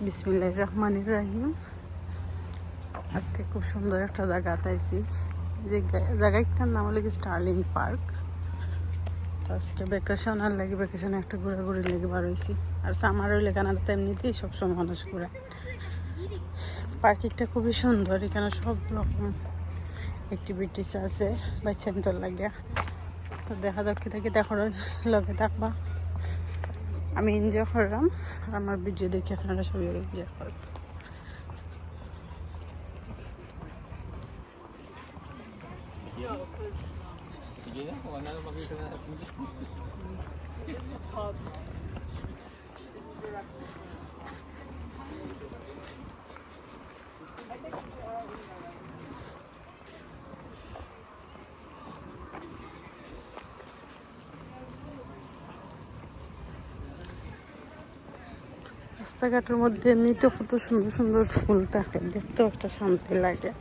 বিসমিল্লাহির রহমানির রহিম। আজকে খুব সুন্দর একটা জায়গা আইছি, যে জায়গাটার নাম হলো স্টার্লিং পার্ক। তো আজকে ভ্যাকেশনের লাগে ভ্যাকেশনে একটা ঘোরাঘুরি লেগে বার হয়েছি। আর সামার হইলে কানাডাতে এমনিতেই সবসময় মানুষ ঘোরে। পার্কিংটা খুবই সুন্দর, এখানে সব রকম অ্যাক্টিভিটিস আছে বাচ্চাদের লাগে। তো দেখা যাক কি দেখার লগে থাকবা। আমি এনজয় করলাম, আমার ভিডিও দেখে আপনারা সবাই এনজয় করবেন। রাস্তাঘাটের মধ্যে এমনিতে কত সুন্দর সুন্দর ফুল থাকে, দেখতেও একটা শান্তি লাগে।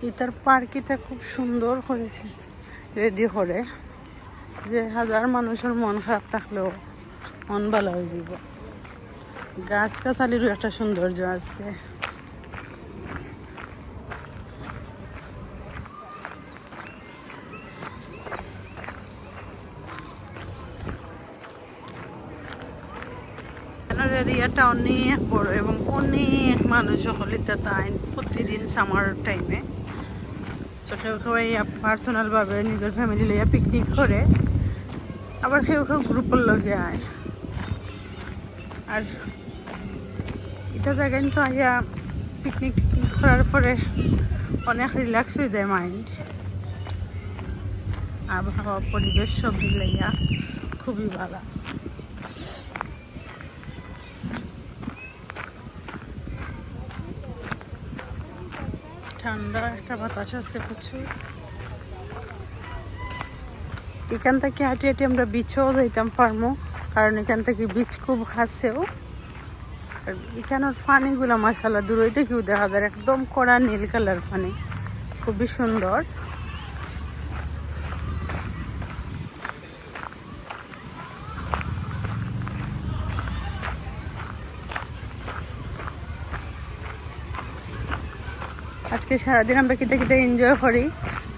এটার পার্কিটা খুব সুন্দর করেছে, রেডি করে, যে হাজার মানুষের মন খারাপ থাকলেও মন ভালো হয়ে যাব। গাছ গাছালিরও একটা সৌন্দর্য আছে। এরিয়াটা অনেক বড় এবং অনেক মানুষ হলিতে তাই প্রতিদিন সামার টাইমে। তো কেউ কেউ পার্সোনালভাবে নিজের ফ্যামিলি লইয়া পিকনিক করে, আবার কেউ কেউ গ্রুপের লগে আয়। আর এটা জায়গায় তো আইয়া পিকনিক করার পরে অনেক রিল্যাক্স হয়ে যায় মাইন্ড। আবহাওয়া পরিবেশ সব মিলাইয়া খুবই ভালো। ঠান্ডা একটা বাতাস আসছে প্রচুর। এখান থেকে হাঁটি হাঁটি আমরা বিচও যাইতাম পারবো, কারণ এখান থেকে বিচ খুব কাছেও। আর এখানের পানিগুলো মাশাআল্লাহ দূরে থেকেও দেখা যায় একদম কড়া নীল কালার পানি, খুবই সুন্দর। আজকে সারাদিন আমরা কিতে কিতে এনজয় করি,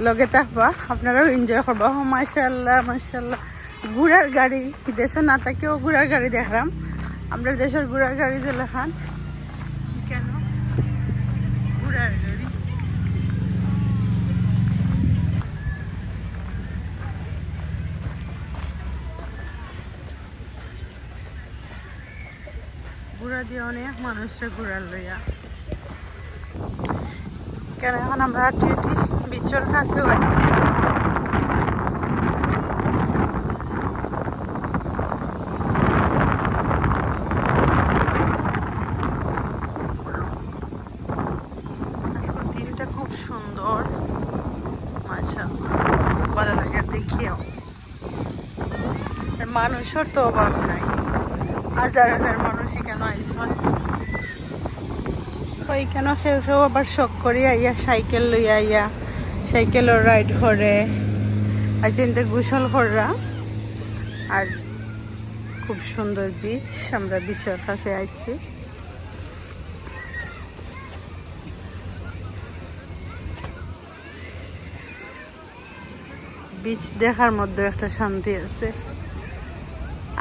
লগে থাকবা, আপনারাও এনজয় করবা। মাশাআল্লাহ মাশাআল্লাহ, ঘোড়ার গাড়ি দেশে না থাকেও ঘোড়ার গাড়ি দেখলাম। আমরা দেশের ঘোড়ার গাড়ি দেখান কেন, ঘোড়ার গাড়ি ঘোড়া দিয়ে অনেক মানুষরা ঘোরার লইয়া। কেন এখন আমরা হাঁটি হাঁটি বিচর কাছেও আছি। আজকের দিনটা খুব সুন্দর, মাশাআল্লাহ, ভালো লাগে দেখিও। আর মানুষের তো অভাব নাই, হাজার হাজার মানুষ এখানে আইসে। ওইখানে কেউ কেউ আবার শখ করি আইয়া সাইকেল লইয়া আইয়া সাইকেলও রাইড করে, আর চিন্তা গোসল করা। আর খুব সুন্দর বিচ, আমরা বিচের কাছে আইছি। বিচ দেখার মধ্যে একটা শান্তি আছে।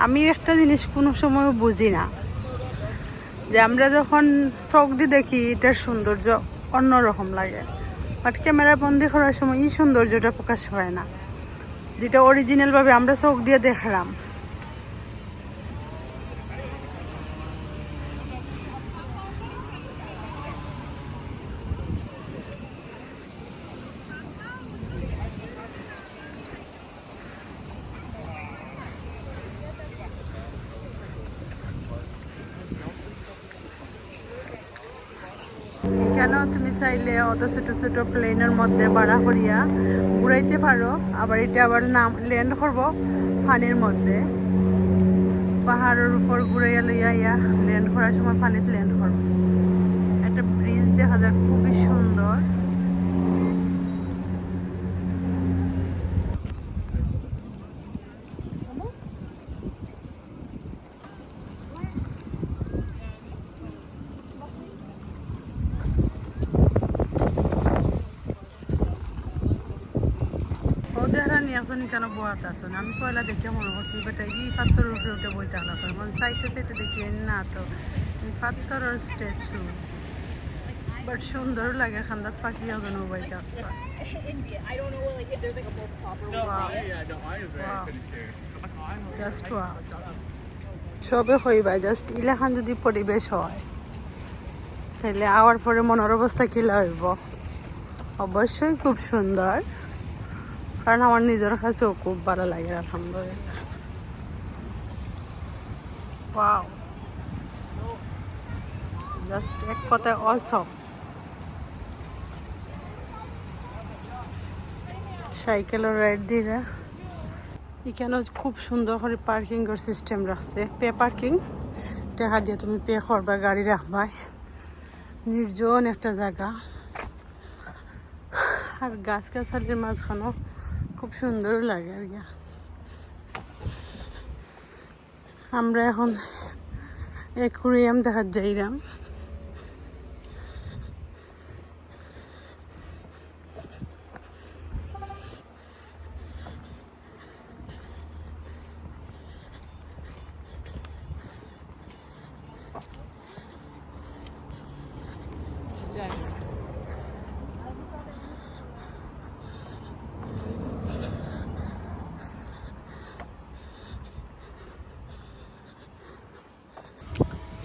আমি একটা জিনিস কোনো সময় বুঝি না, যে আমরা যখন চোখ দিয়ে দেখি এটার সৌন্দর্য অন্যরকম লাগে, বাট ক্যামেরা বন্দি করার সময় এই সৌন্দর্যটা প্রকাশ হয় না, যেটা অরিজিনালভাবে আমরা চোখ দিয়ে দেখলাম। এখানেও তুমি চাইলে অত ছোট ছোট প্লেনের মধ্যে ভাড়া করিয়া ঘুরাইতে পারো। আবার এটা আবার ল্যান্ড করবো পানির মধ্যে, পাহাড়ের উপর ঘুরাইয়া লইয়া ইয়া ল্যান্ড করার সময় পানিতে ল্যান্ড করবো। একটা ব্রিজ দেখা যায় খুবই সুন্দর। আসুন কেন বয়াতে আসুন আমি পয়লা দেখে মনে করছি বেটা এই পাথরের উপরে উঠে বইতে হলো মন চাইতে চাইতে দেখি না তো পাথরের স্ট্যাচু বাট সুন্দর লাগে খান্দাত পাখি এখন বইতে আসছে India. I don't know like if there's like a more proper way to say it. Yeah, the eye is very Wow. pedicure. Just সবে হইবা জাস্ট ইলাখান যদি পরিবেশ হয় তাহলে আওয়ার পরে মনের অবস্থা কিলা হইব অবশ্যই খুব সুন্দর কারণ আমার নিজের কাছেও খুব ভালো লাগে আলহামদুলিল্লাহ ওয়াও জাস্ট এক কথায় অসম সাইকেলের রাইড দিয়ে এখানে খুব সুন্দর করে পার্কিংয়ের সিস্টেম রাখছে পে পার্কিং টাকা দিয়ে তুমি পে করবা গাড়ি রাখবা নির্জন একটা জায়গা আর গাছ গাছালির মাঝখানেও খুব সুন্দর লাগে আর কি আমরা এখন অ্যাকুয়ারিয়াম দেখার যাইলাম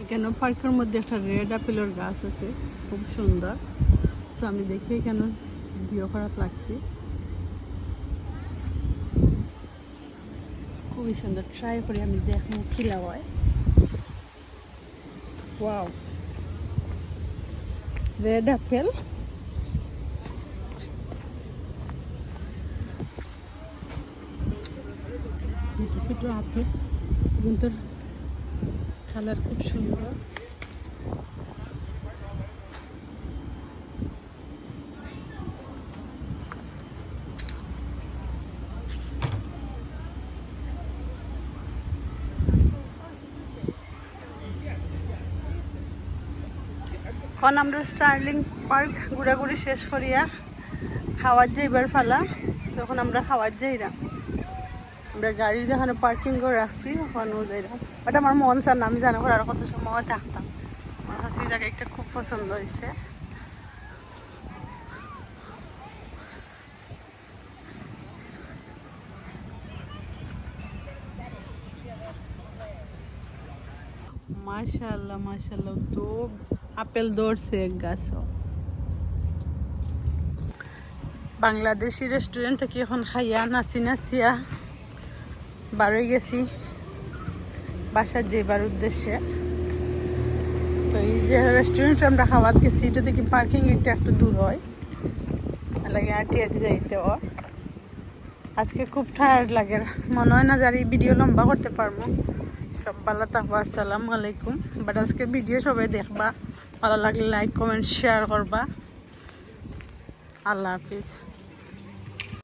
এখানে পার্কের মধ্যে একটা রেড আপেলের গাছ আছে খুব সুন্দর সো আমি দেখি এখানে ভিডিও করার লাগছি খুবই সুন্দর ট্রাই করে আমি দেখবো খিলা হয় ওয়াও রেড আপেল ছোট ছোট আপেল কিন্তু কালার খুব সুন্দর এখন আমরা স্টার্লিং পার্ক ঘোরাঘুরি শেষ করিয়া খাওয়ার যাইবার ফালা তখন আমরা খাওয়ার যাইরা আমরা গাড়ি যেখানে পার্কিং করে রাখছি ওখানেও যাইলাম বাট আমার মন চান না আমি জানো আর কত সময় থাকতাম আমার কাছে এই জায়গাটা খুব পছন্দ হয়েছে মাশাআল্লাহ মাশাআল্লাহ তো আপেল ধরছে এক গাছ বাংলাদেশি রেস্টুরেন্ট থেকে এখন খাইয়া নাচি নাচিয়া বারোই গেছি বাসার যাইবার উদ্দেশ্যে তো এই যে রেস্টুরেন্টে আমরা খাওয়াত গেছি এটা থেকে পার্কিং একটা একটু দূর হয় লাগে আটি আটি যাইতে হয় আজকে খুব টায়ার্ড লাগে মনে হয় না যে আর এই ভিডিও লম্বা করতে পারবো সব ভালো থাকবো আসসালামু আলাইকুম বাট আজকে ভিডিও সবাই দেখবা ভালো লাগলে লাইক কমেন্ট শেয়ার করবা আল্লাহ হাফিজ